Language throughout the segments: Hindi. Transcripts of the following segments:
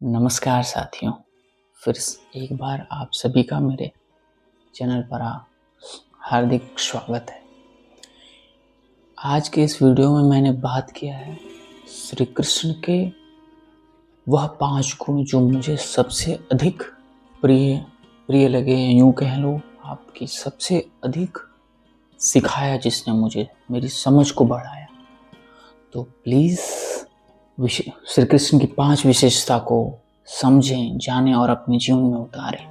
नमस्कार साथियों, फिर एक बार आप सभी का मेरे चैनल पर हार्दिक स्वागत है। आज के इस वीडियो में मैंने बात किया है श्री कृष्ण के वह 5 गुण जो मुझे सबसे अधिक प्रिय लगे, यूँ कह लो आपकी सबसे अधिक सिखाया, जिसने मुझे मेरी समझ को बढ़ाया। तो प्लीज़ श्री कृष्ण की 5 विशेषता को समझें, जानें और अपने जीवन में उतारें।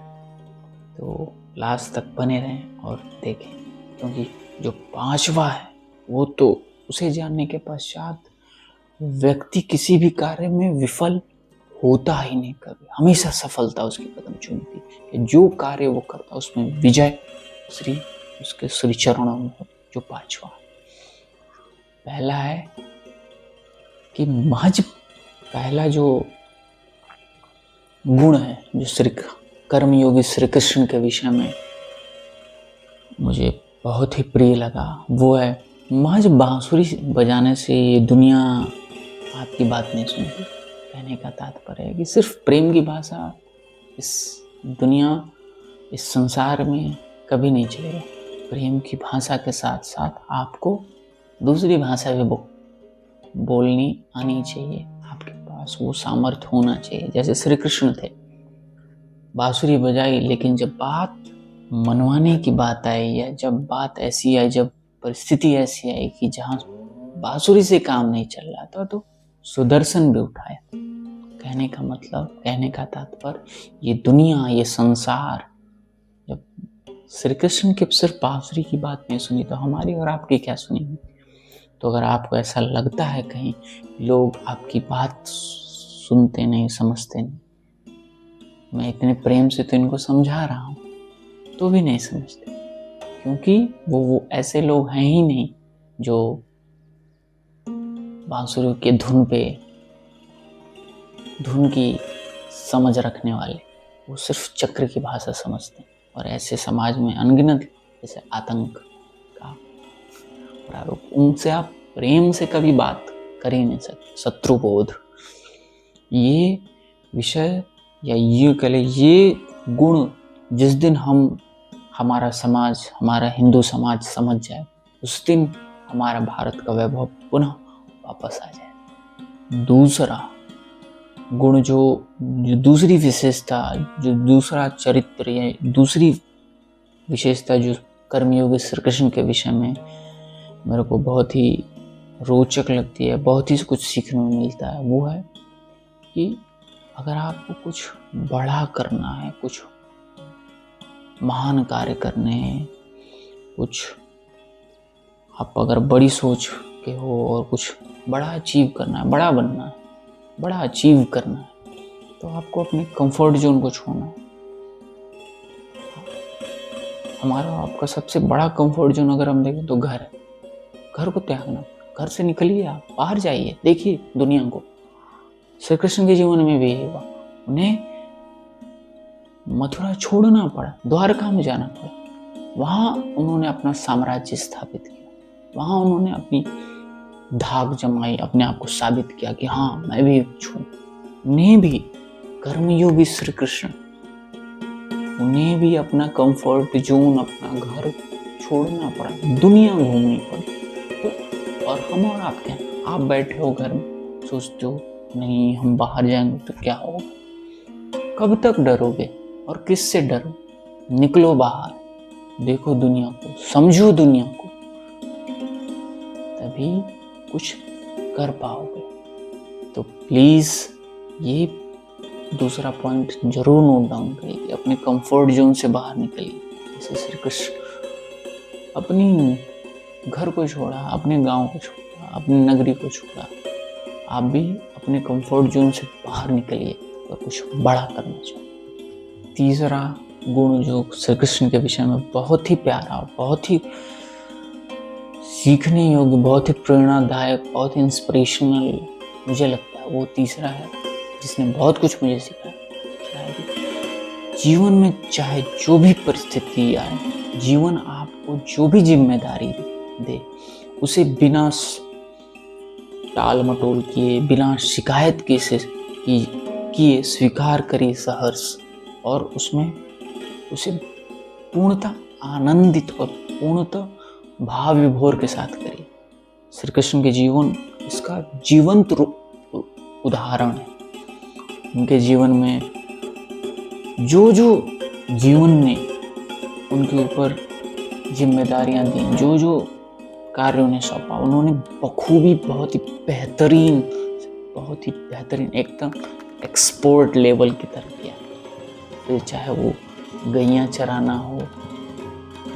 तो लास्ट तक बने रहें और देखें, क्योंकि जो 5वां है वो तो उसे जानने के पश्चात व्यक्ति किसी भी कार्य में विफल होता ही नहीं, कभी हमेशा सफलता उसके कदम चूमती कि जो कार्य वो करता उसमें विजय उसके श्री चरणों में हो। जो 5वां पहला है कि महज पहला जो गुण है जो कर्मयोगी श्री कृष्ण के विषय में मुझे बहुत ही प्रिय लगा, वो है महज बांसुरी बजाने से ये दुनिया आपकी बात नहीं सुनती। कहने का तात्पर्य है कि सिर्फ प्रेम की भाषा इस संसार में कभी नहीं चलेगा। प्रेम की भाषा के साथ साथ आपको दूसरी भाषा भी बोलनी आनी चाहिए, आपके पास वो सामर्थ्य होना चाहिए। जैसे श्री कृष्ण थे, बांसुरी बजाई, लेकिन जब बात मनवाने की बात आई या जब बात ऐसी आई, जब परिस्थिति ऐसी आई कि जहाँ बांसुरी से काम नहीं चल रहा था, तो सुदर्शन भी उठाया। कहने का मतलब, कहने का तात्पर्य, ये दुनिया, ये संसार, जब श्री कृष्ण की सिर्फ बांसुरी की बात नहीं सुनी तो हमारी और आपकी क्या सुनेंगे। तो अगर आपको ऐसा लगता है कहीं लोग आपकी बात सुनते नहीं, समझते नहीं, मैं इतने प्रेम से तो इनको समझा रहा हूँ तो भी नहीं समझते, क्योंकि वो ऐसे लोग हैं ही नहीं जो बांसुरी के धुन की समझ रखने वाले। वो सिर्फ चक्र की भाषा समझते हैं, और ऐसे समाज में अनगिनत, जैसे आतंक का प्रारूप, उनसे आप प्रेम से कभी बात कर ही नहीं सकते। शत्रुबोध, ये विषय या ये कह ले, ये गुण जिस दिन हमारा समाज, हमारा हिंदू समाज समझ जाए, उस दिन हमारा भारत का वैभव पुनः वापस आ जाए। दूसरा गुण, जो दूसरी विशेषता, जो दूसरा चरित्र या दूसरी विशेषता जो कर्मयोगी श्री कृष्ण के विषय में मेरे को बहुत ही रोचक लगती है, बहुत ही कुछ सीखने में मिलता है, वो है कि अगर आपको कुछ बड़ा करना है, कुछ महान कार्य करने हैं, कुछ आप अगर बड़ी सोच के हो और कुछ बड़ा अचीव करना है, बड़ा बनना है, बड़ा अचीव करना है, तो आपको अपने कंफर्ट जोन को छोड़ना है। हमारा आपका सबसे बड़ा कंफर्ट जोन अगर हम देखें तो घर है। घर को त्यागना, घर से निकलिए, आप बाहर जाइए, देखिए दुनिया को। श्री कृष्ण के जीवन में भी यही हुआ, उन्हें मथुरा छोड़ना पड़ा, द्वारका में जाना पड़ा। वहाँ उन्होंने अपना साम्राज्य स्थापित किया, वहाँ उन्होंने अपनी धाक जमाई, अपने आप को साबित किया कि हाँ, मैं भी हूँ। उन्हें भी कर्मयोगी श्री कृष्ण, उन्हें भी अपना कंफर्ट जोन, अपना घर छोड़ना पड़ा, दुनिया घूमनी पड़ी। तो और हम और आप क्या, आप बैठे हो घर में, सोचते हो नहीं हम बाहर जाएंगे तो क्या होगा, कब तक डरोगे और किससे डरो। निकलो बाहर, देखो दुनिया को, समझो दुनिया को, तभी कुछ कर पाओगे। तो प्लीज ये दूसरा पॉइंट जरूर नोट डाउन करिए, अपने कंफर्ट जोन से बाहर निकलिए। जैसे श्री कृष्ण अपनी घर को छोड़ा, अपने गांव को छोड़ा, अपनी नगरी को छोड़ा, आप भी अपने कंफर्ट जोन से बाहर निकलिए और कुछ बड़ा करना चाहिए। तीसरा गुण जो श्री कृष्ण के विषय में बहुत ही प्यारा, बहुत ही सीखने योग्य, बहुत ही प्रेरणादायक, बहुत ही इंस्पिरेशनल मुझे लगता है, वो तीसरा है जिसने बहुत कुछ मुझे सिखाया। जीवन में चाहे जो भी परिस्थिति आए, जीवन आपको जो भी जिम्मेदारी दे, उसे बिना टाल मटोल किए, बिना शिकायत की किए, स्वीकार करी सहर्ष, और उसमें उसे पूर्णतः आनंदित और पूर्णतः भाव विभोर के साथ करी। श्री कृष्ण के जीवन इसका जीवंत उदाहरण है। उनके जीवन में जो जो जीवन ने उनके ऊपर जिम्मेदारियां दी, जो जो कार्य उन्हें सौंपा, उन्होंने बखूबी बहुत ही बेहतरीन एकदम एक्सपोर्ट लेवल की तरह किया। फिर चाहे वो गैयां चराना हो,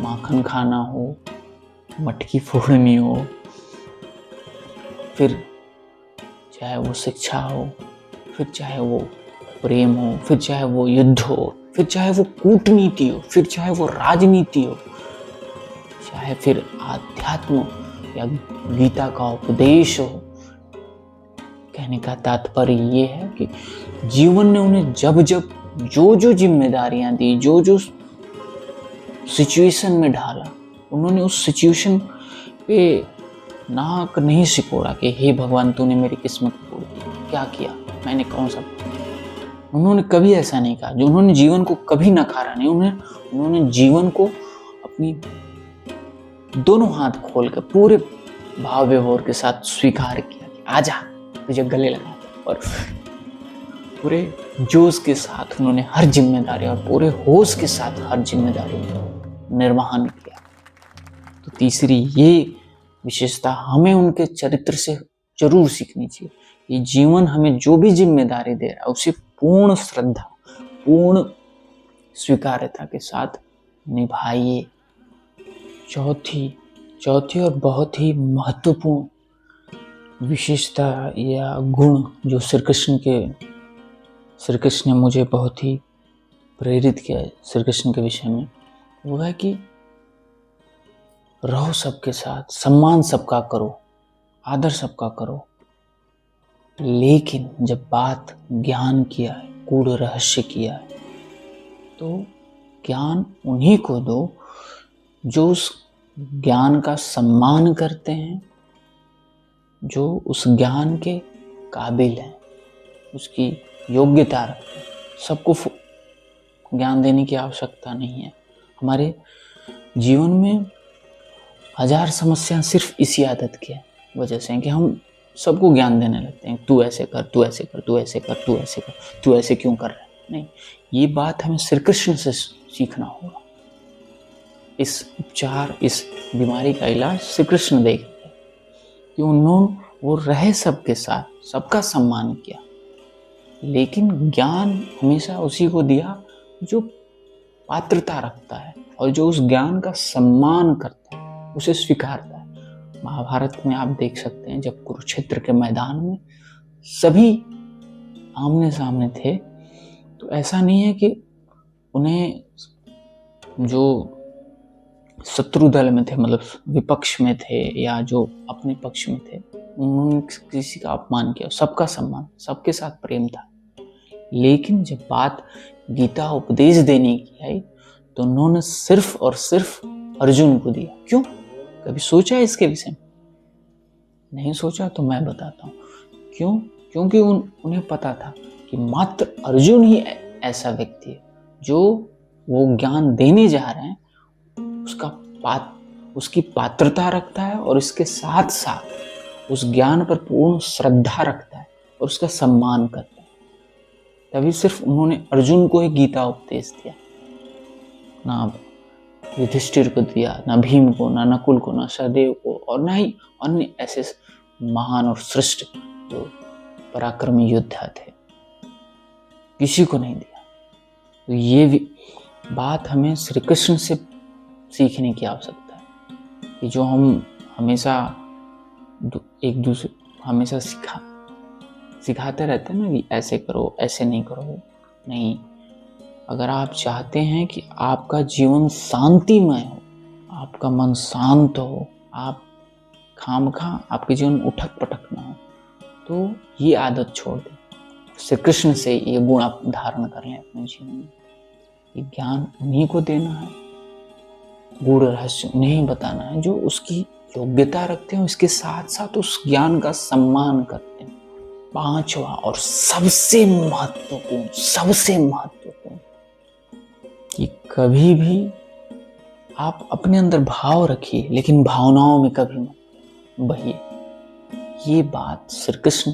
माखन खाना हो, मटकी फोड़नी हो, फिर चाहे वो शिक्षा हो, फिर चाहे वो प्रेम हो, फिर चाहे वो युद्ध हो, फिर चाहे वो कूटनीति हो, फिर चाहे वो राजनीति हो, चाहे फिर आध्यात्म या गीता का उपदेश हो। कहने का तात्पर्य ये है कि जीवन ने उन्हें जब जब जो जो जिम्मेदारियां दी, जो जो सिचुएशन में ढाला, उन्होंने उस सिचुएशन पे नाक नहीं सिकोड़ा कि हे भगवान तूने मेरी किस्मत तोड़ दी, क्या किया मैंने, कौन सा। उन्होंने कभी ऐसा नहीं कहा। जो उन्होंने जीवन को कभी नकारा नहीं, उन्होंने जीवन को अपनी दोनों हाथ खोल कर पूरे भाव विभोर के साथ स्वीकार किया कि आजा तुझे गले लगा, और पूरे जोश के साथ उन्होंने हर जिम्मेदारी और पूरे होश के साथ हर जिम्मेदारी का निर्वहन किया। तो तीसरी ये विशेषता हमें उनके चरित्र से जरूर सीखनी चाहिए। ये जीवन हमें जो भी जिम्मेदारी दे रहा है उसे पूर्ण श्रद्धा, पूर्ण स्वीकार्यता के साथ निभाइए। चौथी और बहुत ही महत्वपूर्ण विशेषता या गुण जो श्री कृष्ण ने मुझे बहुत ही प्रेरित किया है श्री कृष्ण के विषय में, वो है कि रहो सबके साथ, सम्मान सबका करो, आदर सबका करो, लेकिन जब बात ज्ञान किया है, गूढ़ रहस्य किया है, तो ज्ञान उन्हीं को दो जो उस ज्ञान का सम्मान करते हैं, जो उस ज्ञान के काबिल हैं, उसकी योग्यता रखते हैं। सबको ज्ञान देने की आवश्यकता नहीं है। हमारे जीवन में हजार समस्याएं सिर्फ इसी आदत की वजह से हैं कि हम सबको ज्ञान देने लगते हैं। तू ऐसे कर, तू ऐसे कर, तू ऐसे कर, तू ऐसे कर, तू ऐसे क्यों कर रहा है। नहीं, ये बात हमें श्री कृष्ण से सीखना होगा। इस उपचार, इस बीमारी का इलाज श्री कृष्ण देख रहे हैं कि उन्होंने वो रहे सबके साथ, सबका सम्मान किया, लेकिन ज्ञान हमेशा उसी को दिया जो पात्रता रखता है और जो उस ज्ञान का सम्मान करता है, उसे स्वीकारता है। महाभारत में आप देख सकते हैं जब कुरुक्षेत्र के मैदान में सभी आमने सामने थे, तो ऐसा नहीं है कि उन्हें जो शत्रु दल में थे, मतलब विपक्ष में थे या जो अपने पक्ष में थे, उन्होंने किसी का अपमान किया। सबका सम्मान, सबके साथ प्रेम था। लेकिन जब बात गीता उपदेश देने की आई तो उन्होंने सिर्फ और सिर्फ अर्जुन को दिया। क्यों? कभी सोचा इसके विषय में? नहीं सोचा तो मैं बताता हूँ क्यों। क्योंकि उन्हें पता था कि मात्र अर्जुन ही ऐसा व्यक्ति है जो वो ज्ञान देने जा रहे हैं उसकी पात्रता रखता है और इसके साथ साथ उस ज्ञान पर पूर्ण श्रद्धा रखता है और उसका सम्मान करता है। तभी सिर्फ उन्होंने अर्जुन को ही गीता उपदेश दिया, ना युधिष्ठिर को दिया, ना भीम को, ना नकुल को, ना सहदेव को, और ना ही अन्य ऐसे महान और श्रेष्ठ जो पराक्रमी योद्धा थे, किसी को नहीं दिया। तो ये भी बात हमें श्री कृष्ण से सीखने की आवश्यकता है कि जो हम हमेशा एक दूसरे हमेशा सिखाते रहते हैं ना कि ऐसे करो, ऐसे नहीं करो। नहीं, अगर आप चाहते हैं कि आपका जीवन शांतिमय हो, आपका मन शांत हो, आप खामखा आपके जीवन में उठक पटक ना हो, तो ये आदत छोड़ दें। श्री कृष्ण से ये गुण आप धारण कर लें अपने जीवन में। ये ज्ञान उन्हीं को देना है, गूढ़ रहस्य उन्हें बताना है जो उसकी योग्यता रखते हैं, इसके साथ साथ उस ज्ञान का सम्मान करते हैं। पांचवा और सबसे महत्वपूर्ण कि कभी भी आप अपने अंदर भाव रखिए, लेकिन भावनाओं में कभी मत बहिए। ये बात श्री कृष्ण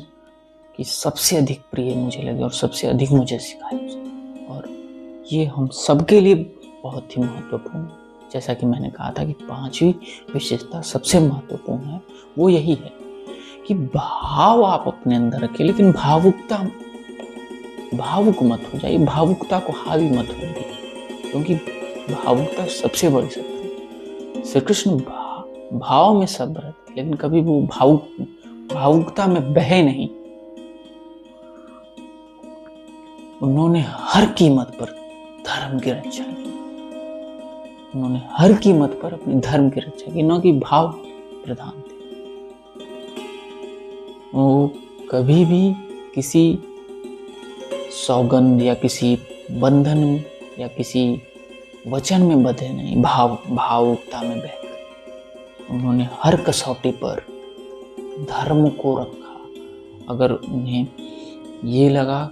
की सबसे अधिक प्रिय मुझे लगी और सबसे अधिक मुझे सिखाई, और ये हम सबके लिए बहुत ही महत्वपूर्ण। जैसा कि मैंने कहा था कि पांचवी विशेषता सबसे महत्वपूर्ण है, वो यही है कि भाव आप अपने अंदर रखिए, लेकिन भावुक मत हो जाइए, भावुकता को हावी मत होइए, क्योंकि भावुकता सबसे बड़ी शक्ति है। श्री कृष्ण भाव में सब रहते, लेकिन कभी वो भावुकता में बहे नहीं। उन्होंने हर कीमत पर धर्म की रक्षा की, उन्होंने हर कीमत पर अपने धर्म की रक्षा की, न कि भाव प्रधान थे। वो कभी भी किसी सौगंध या किसी बंधन या किसी वचन में बंधे नहीं, भावुकता में बहकर उन्होंने हर कसौटी पर धर्म को रखा। अगर उन्हें ये लगा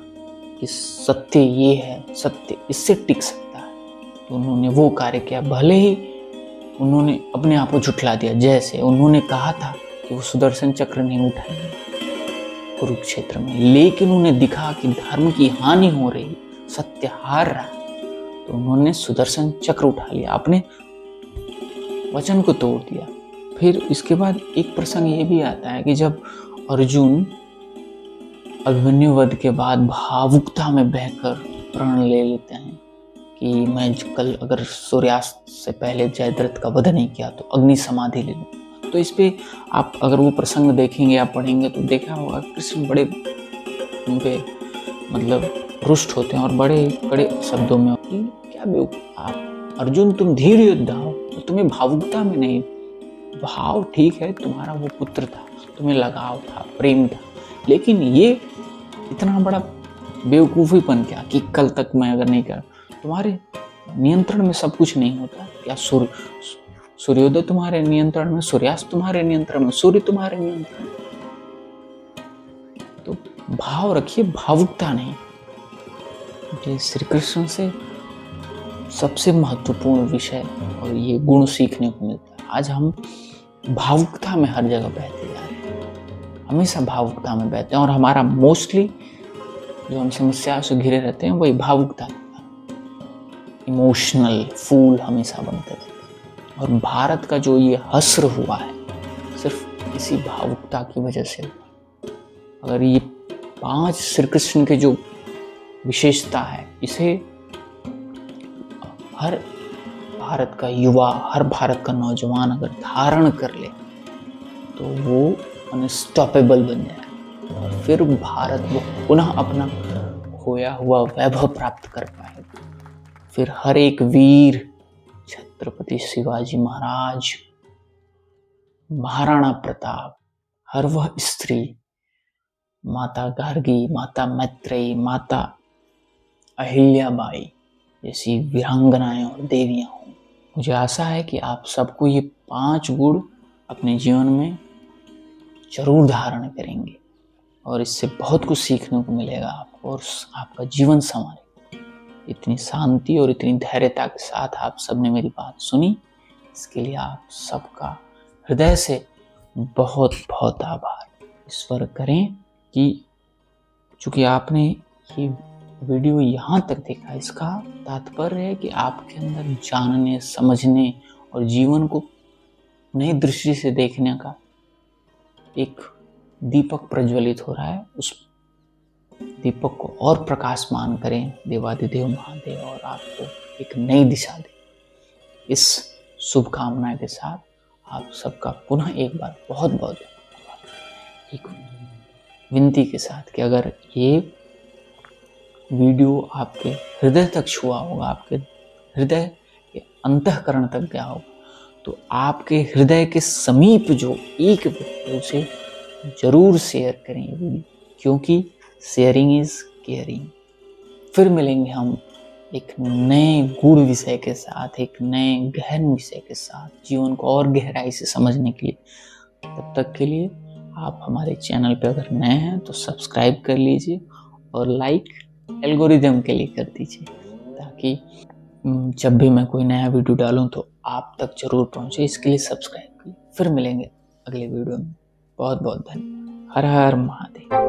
कि सत्य ये है, सत्य इससे टिक सकता है, तो उन्होंने वो कार्य किया। भले ही उन्होंने अपने आप को झुठला दिया, जैसे उन्होंने कहा था कि वो सुदर्शन चक्र नहीं उठाएंगे कुरुक्षेत्र में, लेकिन उन्हें दिखा कि धर्म की हानि हो रही, सत्य हार रहा है, तो उन्होंने सुदर्शन चक्र उठा लिया, अपने वचन को तोड़ दिया। फिर इसके बाद एक प्रसंग ये भी आता है कि जब अर्जुन अभिमन्यु वध के बाद भावुकता में बहकर प्रण ले लेते हैं कि मैं कल अगर सूर्यास्त से पहले जयद्रथ का वध नहीं किया तो अग्नि समाधि ले लूं। तो इस पे आप अगर वो प्रसंग देखेंगे या पढ़ेंगे तो देखा होगा कृष्ण बड़े उन पे मतलब रुष्ट होते हैं और बड़े कड़े शब्दों में कि क्या आप अर्जुन तुम धीर योद्धा हो, तो तुम्हें भावुकता में नहीं, भाव ठीक है, तुम्हारा वो पुत्र था, तुम्हें लगाव था, प्रेम था, लेकिन ये इतना बड़ा बेवकूफ़ीपन क्या कि कल तक मैं अगर नहीं कर, तुम्हारे नियंत्रण में सब कुछ नहीं होता क्या? सूर्योदय तुम्हारे नियंत्रण में, सूर्यास्त तुम्हारे नियंत्रण में, सूर्य तुम्हारे नियंत्रण में। तो भाव रखिए, भावुकता नहीं। ये श्री कृष्ण से सबसे महत्वपूर्ण विषय और ये गुण सीखने को मिलता है। आज हम भावुकता में हर जगह बहते जा रहे हैं, हमेशा भावुकता में बहते हैं, और हमारा मोस्टली जो हम समस्याओं से घिरे रहते हैं वही भावुकता, इमोशनल फूल हमेशा बनते रहते हैं। और भारत का जो ये हश्र हुआ है सिर्फ इसी भावुकता की वजह से हुआ। अगर ये 5 श्री कृष्ण के जो विशेषता है, इसे हर भारत का युवा, हर भारत का नौजवान अगर धारण कर ले तो वो अनस्टॉपेबल बन जाए, और फिर भारत वो पुनः अपना खोया हुआ वैभव प्राप्त कर पाएगा। फिर हर एक वीर, छत्रपति शिवाजी महाराज, महाराणा प्रताप, हर वह स्त्री, माता गार्गी, माता मैत्रेयी, माता अहिल्याबाई जैसी वीरांगनाएं और देवियां हों। मुझे आशा है कि आप सबको ये 5 गुण अपने जीवन में जरूर धारण करेंगे और इससे बहुत कुछ सीखने को मिलेगा आपको, और आपका जीवन संवारेगा। इतनी शांति और इतनी धैर्यता के साथ आप सबने मेरी बात सुनी, इसके लिए आप सबका हृदय से बहुत बहुत आभार। ईश्वर करें कि चूंकि आपने ये वीडियो यहाँ तक देखा, इसका तात्पर्य है कि आपके अंदर जानने, समझने और जीवन को नई दृष्टि से देखने का एक दीपक प्रज्वलित हो रहा है। उस दीपक को और प्रकाशमान करें देवादिदेव महादेव, और आपको एक नई दिशा दें। इस शुभकामना के साथ आप सबका पुनः एक बार बहुत बहुत धन्यवाद। एक विनती के साथ कि अगर ये वीडियो आपके हृदय तक छुआ होगा, आपके हृदय के अंतःकरण तक गया होगा, तो आपके हृदय के समीप जो एक व्यक्ति, उसे जरूर शेयर करें ये वीडियो, क्योंकि शेयरिंग इज केयरिंग। फिर मिलेंगे हम एक नए गूढ़ विषय के साथ, एक नए गहन विषय के साथ, जीवन को और गहराई से समझने के लिए। तब तक के लिए आप हमारे चैनल पे अगर नए हैं तो सब्सक्राइब कर लीजिए और लाइक एल्गोरिदम के लिए कर दीजिए, ताकि जब भी मैं कोई नया वीडियो डालूं तो आप तक जरूर पहुंचे। इसके लिए सब्सक्राइब करिए। फिर मिलेंगे अगले वीडियो में। बहुत बहुत धन्यवाद। हर हर महादेव।